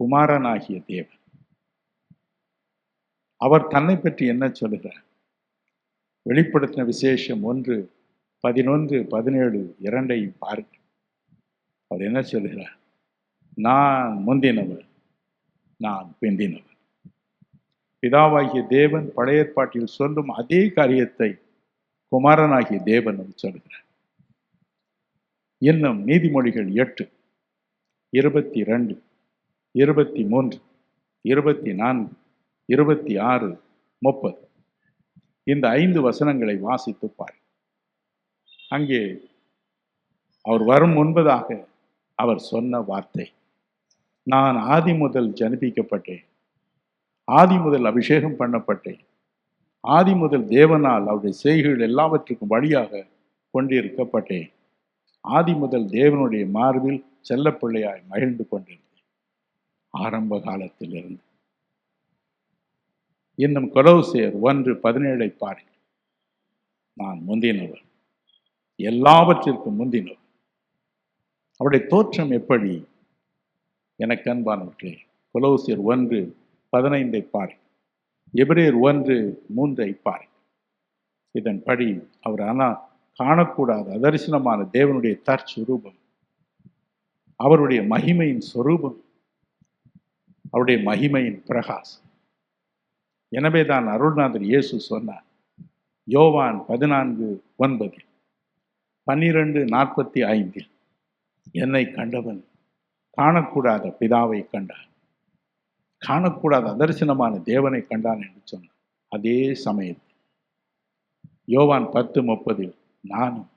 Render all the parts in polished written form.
குமாரனாகிய தேவன். அவர் தன்னை பற்றி என்ன சொல்லுகிறார்? வெளிப்படுத்தின விசேஷம் 1:11-17 பாருங்கள். அவர் என்ன சொல்லுகிறார்? நான் முந்தினவர், நான் பிந்தினவர். பிதாவாகிய தேவன் பழைய ஏற்பாட்டில் சொல்லும் அதே காரியத்தை குமாரனாகிய தேவனும் சொல்கிறார். இன்னும் நீதிமொழிகள் 8:22, 23, 24, 26, 30 இந்த 5 வசனங்களை வாசித்து பார். அங்கே அவர் வரும் முன்பதாக அவர் சொன்ன வார்த்தை, நான் ஆதி முதல் ஜனிப்பிக்கப்பட்டேன், ஆதி முதல் அபிஷேகம் பண்ணப்பட்டேன், ஆதி முதல் தேவனால் அவருடைய செய்கைகள் எல்லாவற்றுக்கும் வழியாக கொண்டிருக்கப்பட்டேன், ஆதி முதல் தேவனுடைய மார்பில் செல்லப்பிள்ளையாய் மகிழ்ந்து கொண்டிருந்தேன் ஆரம்ப காலத்திலிருந்து. இன்னும் கொலோசியர் 1:17 பாருங்கள். நான் முந்தினவர், எல்லாவற்றிற்கும் முந்தினவர். அவருடைய தோற்றம் எப்படி? எனக்கு அன்பானவர்களே, கொலோசியர் 1:15 பாருங்கள். எபிரேயர் 1:3 பாருங்கள். இதன்படி அவர் ஆனால் காணக்கூடாத அதரிசனமான தேவனுடைய தற்சுரூபம், அவருடைய மகிமையின் சொரூபம், அவருடைய மகிமையின் பிரகாசம். எனவே தான் அருள்நாதர் இயேசு சொன்னார், யோவான் 14:9, 12:45, என்னை கண்டவன் காணக்கூடாத பிதாவை கண்டான், காணக்கூடாத அதரிசனமான தேவனை கண்டான் என்று சொன்னார். அதே சமயத்தில் யோவான் 10:30, நானும்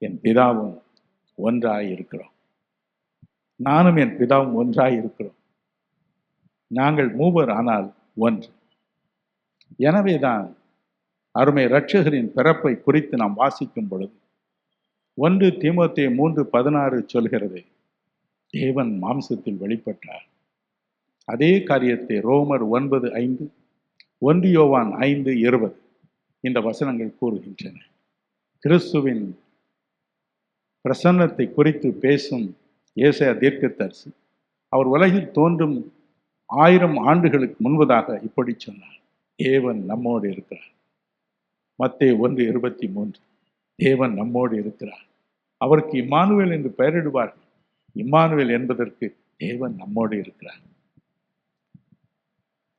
என் பிதாவும் ஒன்றாய் இருக்கிறோம், நானும் என் பிதாவும் ஒன்றாய் இருக்கிறோம், நாங்கள் மூவர் ஆனால் ஒன்று. எனவேதான் அருமை இரட்சகரின் பிறப்பை குறித்து நாம் வாசிக்கும் பொழுது 1 தீமோத்தேயு 3:16 சொல்கிறது, தேவன் மாம்சத்தில் வெளிப்பட்டார். அதே காரியத்தை ரோமர் 9:5, 1 யோவான் 5:20 இந்த வசனங்கள் கூறுகின்றன. கிறிஸ்துவின் பிரசன்னத்தை குறித்து பேசும் ஏசாயா தீர்க்கதரிசி அவர் உலகில் தோன்றும் 1000 ஆண்டுகளுக்கு முன்பதாக இப்படி சொன்னார், தேவன் நம்மோடு இருக்கிறார். மத்தேயு 1:23, தேவன் நம்மோடு இருக்கிறார். அவருக்கு இம்மானுவேல் என்று பெயரிடுவார்கள். இம்மானுவேல் என்பதற்கு தேவன் நம்மோடு இருக்கிறார்.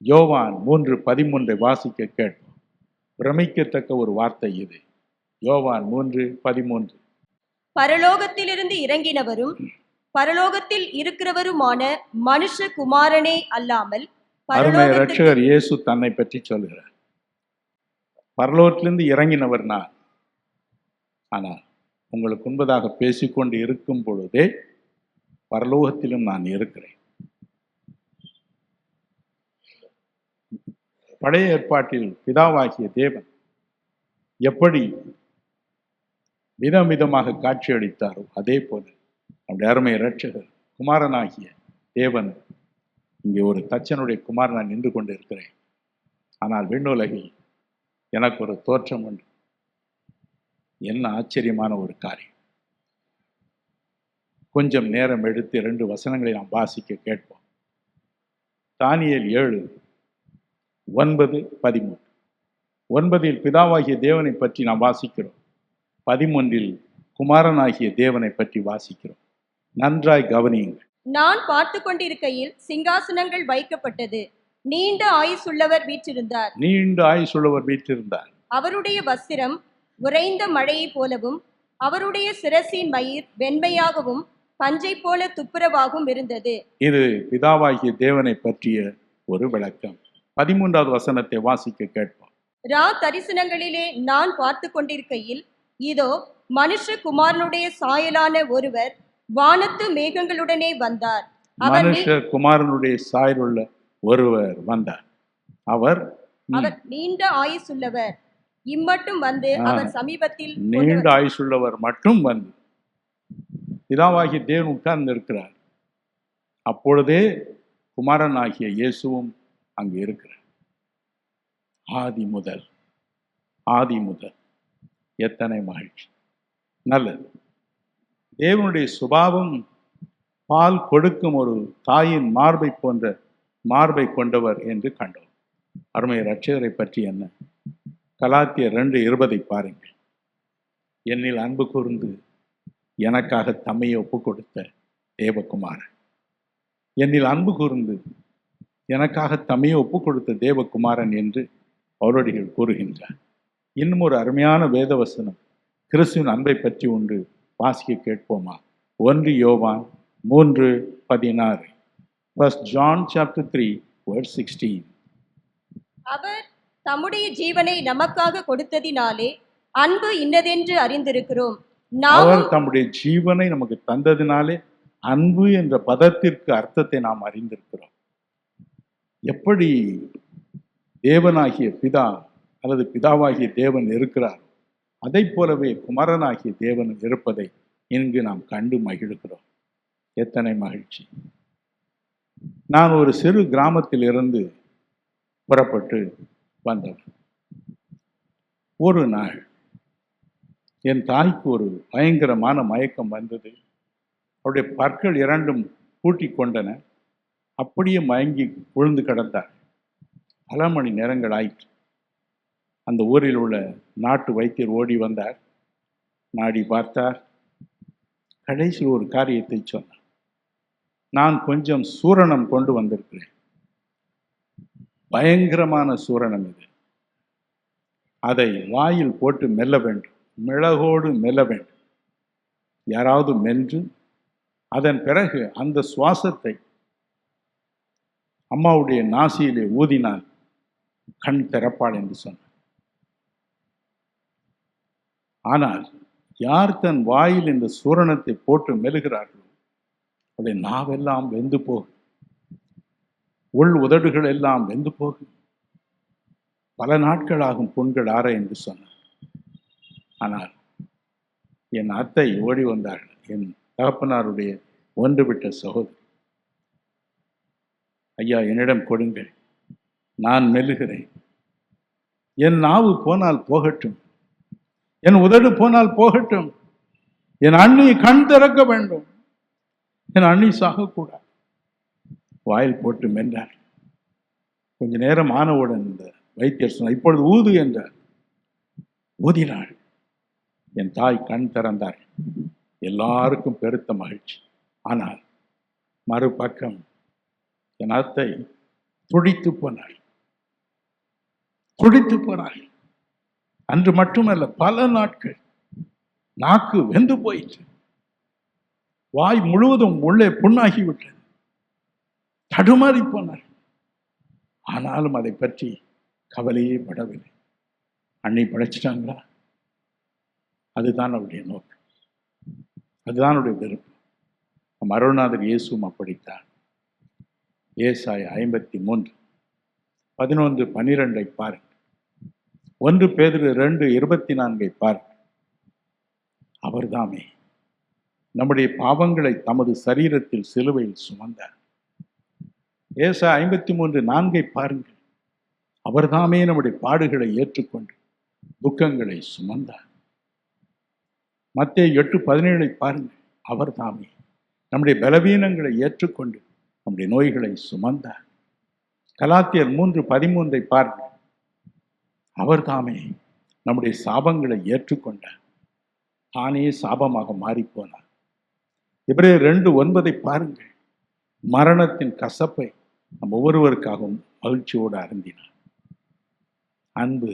யோவான் 3:13 வாசிக்க கேட்போம். பிரமிக்கத்தக்க ஒரு வார்த்தை இது. யோவான் 3:13, பரலோகத்திலிருந்து இறங்கினவரும் பரலோகத்தில் இருக்கிறவருமான மனுஷ குமாரனே அல்லாமல் அருமை இரட்சகர் இயேசு தன்னை பற்றி சொல்கிறார். பரலோகத்திலிருந்து இறங்கினவர் நான், ஆனால் உங்களுக்கு முன்பதாக பேசிக்கொண்டு இருக்கும் பொழுதே பரலோகத்திலும் நான் இருக்கிறேன். பழைய ஏற்பாட்டில் பிதாவாகிய தேவன் எப்படி விதமாக காட்சியளித்தாரோ அதே போல நம்முடைய அருமை இரட்சகர் குமாரனாகிய தேவன் இங்கே ஒரு தச்சனுடைய குமாரன் நான் நின்று கொண்டு இருக்கிறேன். ஆனால் விண்ணுலகில் எனக்கு ஒரு தோற்றம் உண்டு. என்ன ஆச்சரியமான ஒரு காரியம். கொஞ்சம் நேரம் எடுத்து 2 வசனங்களை நாம் வாசிக்க கேட்போம். தானியேல் 7:9-13. 9 பிதாவாகிய தேவனை பற்றி நாம் வாசிக்கிறோம். 13 குமாரனாகிய தேவனை பற்றி வாசிக்கிறோம். நன்றாய் கவனியுங்கள். நான் பார்த்து கொண்டிருக்கையில் சிங்காசனங்கள் வைக்கப்பட்டது, நீண்ட ஆயுசுள்ளவர் வீற்றிருந்தார். நீண்ட ஆயுசுள்ளவர் வீற்றிருந்தார். அவருடைய வஸ்திரம் உறைந்த மழையை போலவும் அவருடைய சிரசின் மயிர் வெண்மையாகவும் பஞ்சை போல துப்புரவாகவும் இருந்தது. இது பிதாவாகிய தேவனை பற்றிய ஒரு விளக்கம். 13வது வசனத்தை வாசிக்க கேட்போம். ரா தரிசனங்களிலே நான் பார்த்து கொண்டிருக்கையில் இதோ மனுஷ குமாரனுடைய சாயலான ஒருவர் வானத்து மேகங்களுடனே வந்தார். மனுஷ குமாரனுடைய சாயலுள்ள ஒருவர் வந்தார். அவர் நீண்ட ஆயுசுள்ளவர். இம்மட்டும் வந்து அவர் சமீபத்தில் நீண்ட ஆயுசுள்ளவர் மட்டும் வந்து பிதாவாகிய தேவன் உட்கார்ந்து இருக்கிறார். அப்பொழுதே குமாரனாகிய இயேசுவும் அங்கு இருக்கிறார். ஆதி முதல் எத்தனை மகிழ்ச்சி. நல்லது. தேவனுடைய சுபாவம் பால் கொடுக்கும் ஒரு தாயின் மார்பை போன்ற மார்பை கொண்டவர் என்று கண்டோம். அருமை இரட்சகரை பற்றி என்ன? கலாத்தியர் 2:20 பாருங்கள். என்னில் அன்பு கூர்ந்து எனக்காக தம்மையை ஒப்பு கொடுத்த தேவகுமாரன். என்னில் அன்பு கூர்ந்து எனக்காக தம்மையை ஒப்பு கொடுத்த தேவகுமாரன் என்று பவுலடிகள் கூறுகின்றார். இன்னும் ஒரு அருமையான வேதவசனம் கிறிஸ்துவின் அன்பை பற்றி உண்டு, வாசிக்க கேட்போமா? 1 யோவான் 3:16. 1 John chapter 3 verse 16. அவர் தம்முடைய ஜீவனை நமக்காக கொடுத்ததினாலே அன்பு இன்னதென்று அறிந்திருக்கிறோம். அவர் தம்முடைய ஜீவனை நமக்கு தந்ததினாலே அன்பு என்ற பதத்திற்கு அர்த்தத்தை நாம் அறிந்திருக்கிறோம். எப்படி தேவனாகிய பிதா அல்லது பிதாவாகிய தேவன் இருக்கிறார், அதை போலவே குமாரனாகிய தேவன் இருப்பதை இங்கு நாம் கண்டு மகிழ்கிறோம். எத்தனை மகிழ்ச்சி! நான் ஒரு சிறு கிராமத்தில் இருந்து புறப்பட்டு வந்தவர். ஒரு நாள் என் தாய்க்கு ஒரு பயங்கரமான மயக்கம் வந்தது. அவருடைய பற்கள் இரண்டும் பூட்டி கொண்டன. அப்படியே மயங்கி விழுந்து கிடந்தார். பல மணி நேரங்கள் ஆயிற்று. அந்த ஊரில் உள்ள நாட்டு வைத்தியர் ஓடி வந்தார். நாடி பார்த்தார். கடைசி ஒரு காரியத்தை சொன்னார். நான் கொஞ்சம் சூரணம் கொண்டு வந்திருக்கிறேன். பயங்கரமான சூரணம் இது. அதை வாயில் போட்டு மெல்ல வேண்டும், மிளகோடு மெல்ல வேண்டும். யாராவது மென்று அதன் பிறகு அந்த சுவாசத்தை அம்மாவுடைய நாசியிலே ஊதினால் கண் திறப்பாள் என்று சொன்னார். ஆனால் யார் தன் வாயில் இந்த சூரணத்தை போட்டு மெல்லுகிறார்களோ அவருடைய நாவெல்லாம் வெந்து போகும், உள் உதடுகள் எல்லாம் வெந்து போகும், பல நாட்களாகும் புண்கள் ஆற என்று சொன்னார். ஆனால் என் அத்தை ஓடி வந்தார்கள். என் தகப்பனாருடைய ஒன்றுவிட்ட சகோதரி. ஐயா, என்னிடம் கொடுங்கள், நான் மெல்லுகிறேன். என் நாவு போனால் போகட்டும், என் உதடு போனால் போகட்டும், என் அண்ணி கண் திறக்க வேண்டும், என் அண்ணி சாகக்கூடாது. வாயில் போட்டு மென்றார். கொஞ்ச நேரம் ஆனவுடன் இந்த வைத்தியர் சொன்னார், இப்பொழுது ஊது என்றார். ஊதினாள். என் தாய் கண் திறந்தார். எல்லாருக்கும் பெருத்த மகிழ்ச்சி. ஆனால் மறுபக்கம் என் அத்தை துடித்து போனாள். துடித்து போனாள். அன்று மட்டுமல்ல, பல நாட்கள் நாக்கு வெந்து போயிற்று. வாய் முழுவதும் உள்ளே புண்ணாகிவிட்டது. தடுமாறி போனாள். ஆனாலும் அதை பற்றி கவலையே படவில்லை. அன்னை படைச்சிட்டாங்களா? அதுதான் அவருடைய நோக்கம், அதுதான் அவருடைய விருப்பம். நம் அருள்நாதர் இயேசுவும் அப்படித்தான். ஏசாயா 53:11-12 பாருங்கள். 1 பேதுரு 2:24 பாருங்கள். அவர்தாமே நம்முடைய பாவங்களை தமது சரீரத்தில் சிலுவையில் சுமந்தார். ஏசாயா 53:4 பாருங்கள். அவர்தாமே நம்முடைய பாடுகளை ஏற்றுக்கொண்டு துக்கங்களை சுமந்தார். மத்தேயு 8:17 பாருங்கள். அவர்தாமே நம்முடைய பலவீனங்களை ஏற்றுக்கொண்டு நம்முடைய நோய்களை சுமந்தார். கலாத்தியர் 3:13 பாருங்கள். அவர்தாமே நம்முடைய சாபங்களை ஏற்றுக்கொண்டார், தானே சாபமாக மாறிப்போனார். எபிரேயர் 2:9 பாருங்கள். மரணத்தின் கசப்பை நம் ஒவ்வொருவருக்காகவும் மகிழ்ச்சியோடு அருந்தினார். அன்பு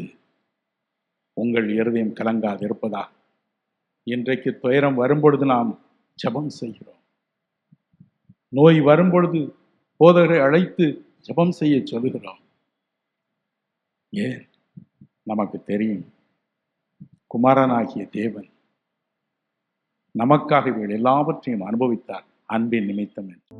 உங்கள் இருதயம் கலங்காது இருப்பதாக. இன்றைக்கு துயரம் வரும்பொழுது நாம் ஜெபம் செய்கிறோம். நோய் வரும்பொழுது போதகரை அழைத்து ஜெபம் செய்ய சொல்கிறோம். ஏன்? நமக்கு தெரியும், குமாரனாகிய தேவன் நமக்காக இவர்கள் எல்லாவற்றையும் அனுபவித்தார் அன்பின் நிமித்தம் என்று.